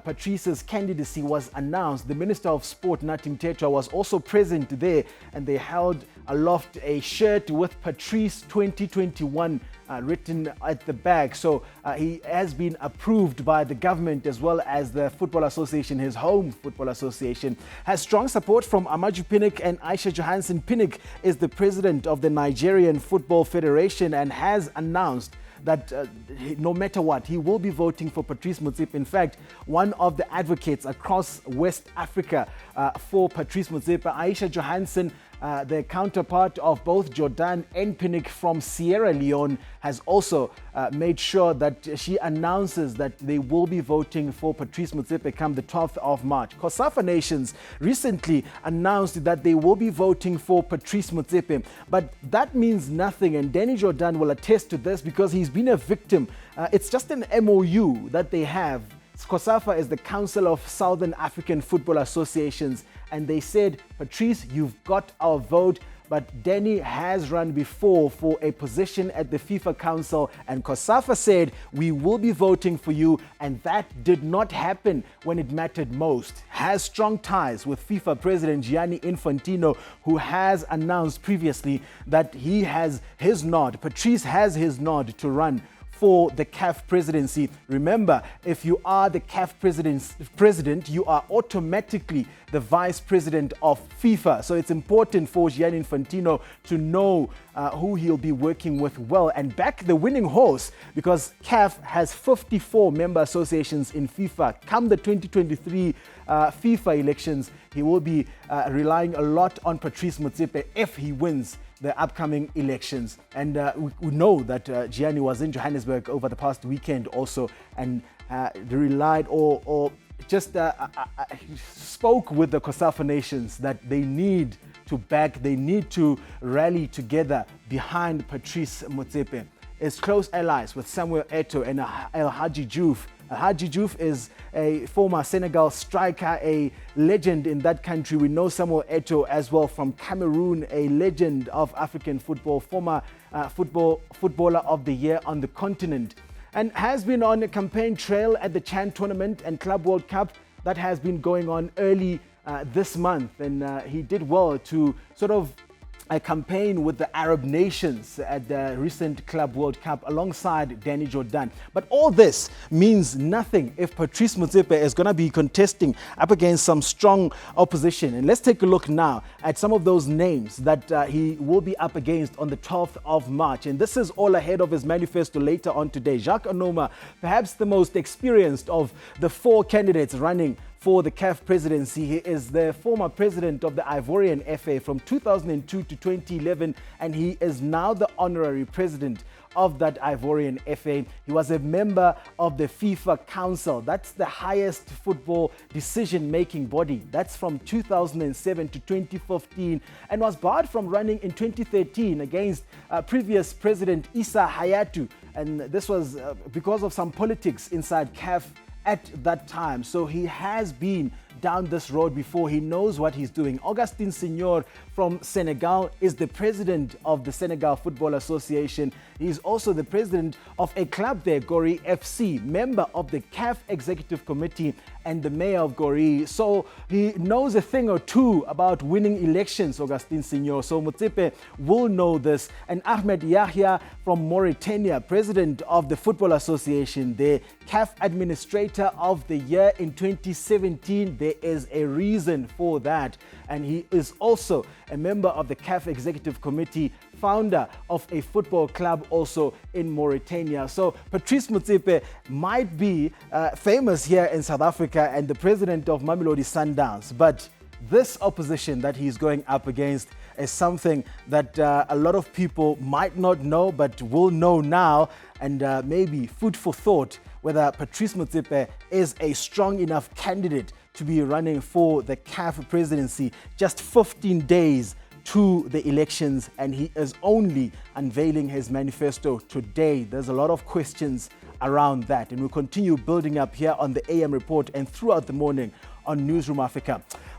Patrice's candidacy was announced, the Minister of Sport, Nathi Mthethwa, was also present there, and they held aloft a shirt with Patrice 2021 written at the back. So he has been approved by the government as well as the Football Association. His home Football Association has strong support from Amaju Pinnick and Aisha Johansson. Pinnick is the president of the Nigerian Football Federation and has announced that no matter what, he will be voting for Patrice Motsepe. In fact, one of the advocates across West Africa for Patrice Motsepe, Aisha Johansson, the counterpart of both Jordan and Pinnick from Sierra Leone, has also made sure that she announces that they will be voting for Patrice Motsepe come the 12th of March. COSAFA Nations recently announced that they will be voting for Patrice Motsepe, but that means nothing, and Danny Jordan will attest to this because he's been a victim. It's just an MOU that they have. COSAFA is the Council of Southern African Football Associations, and they said, Patrice, you've got our vote, but Danny has run before for a position at the FIFA Council, and COSAFA said, we will be voting for you, and that did not happen when it mattered most. Has strong ties with FIFA President Gianni Infantino, who has announced previously that he has his nod, Patrice has his nod to run for the CAF presidency. Remember, if you are the CAF president, you are automatically the vice president of FIFA. So it's important for Gianni Infantino to know who he'll be working with well and back the winning horse, because CAF has 54 member associations in FIFA. Come the 2023 FIFA elections, he will be relying a lot on Patrice Motsepe if he wins the upcoming elections. And we know that Gianni was in Johannesburg over the past weekend also, and relied or just spoke with the COSAFA nations that they need to rally together behind Patrice Motsepe. Is close allies with Samuel Eto'o and El Hadji Diouf. Hadji Diouf is a former Senegal striker, a legend in that country. We know Samuel Eto'o as well from Cameroon, a legend of African football, former footballer of the year on the continent, and has been on a campaign trail at the Chan Tournament and Club World Cup that has been going on early this month. And he did well to sort of a campaign with the Arab nations at the recent Club World Cup alongside Danny Jordan. But all this means nothing if Patrice Motsepe is going to be contesting up against some strong opposition. And let's take a look now at some of those names that he will be up against on the 12th of March. And this is all ahead of his manifesto later on today. Jacques Onoma, perhaps the most experienced of the four candidates running for the CAF presidency. He is the former president of the Ivorian FA from 2002 to 2011, and he is now the honorary president of that Ivorian FA. He was a member of the FIFA Council. That's the highest football decision-making body. That's from 2007 to 2015, and was barred from running in 2013 against previous president Issa Hayatou. And this was because of some politics inside CAF at that time. So he has been down this road before. He knows what he's doing. Augustin Senghor from Senegal is the president of the Senegal Football Association. He's also the president of a club there, Gori FC, member of the CAF Executive Committee and the mayor of Gori. So he knows a thing or two about winning elections, Augustin Senghor. So Motsepe will know this. And Ahmed Yahya from Mauritania, president of the Football Association, the CAF Administrator of the Year in 2017. There is a reason for that. And he is also a member of the CAF Executive Committee, founder of a football club also in Mauritania. So Patrice Motsepe might be famous here in South Africa and the president of Mamelodi Sundowns, but this opposition that he's going up against is something that a lot of people might not know but will know now, and maybe food for thought whether Patrice Motsepe is a strong enough candidate to be running for the CAF presidency. Just 15 days to the elections, and he is only unveiling his manifesto today. There's a lot of questions around that, and we'll continue building up here on the AM Report and throughout the morning on Newzroom Afrika.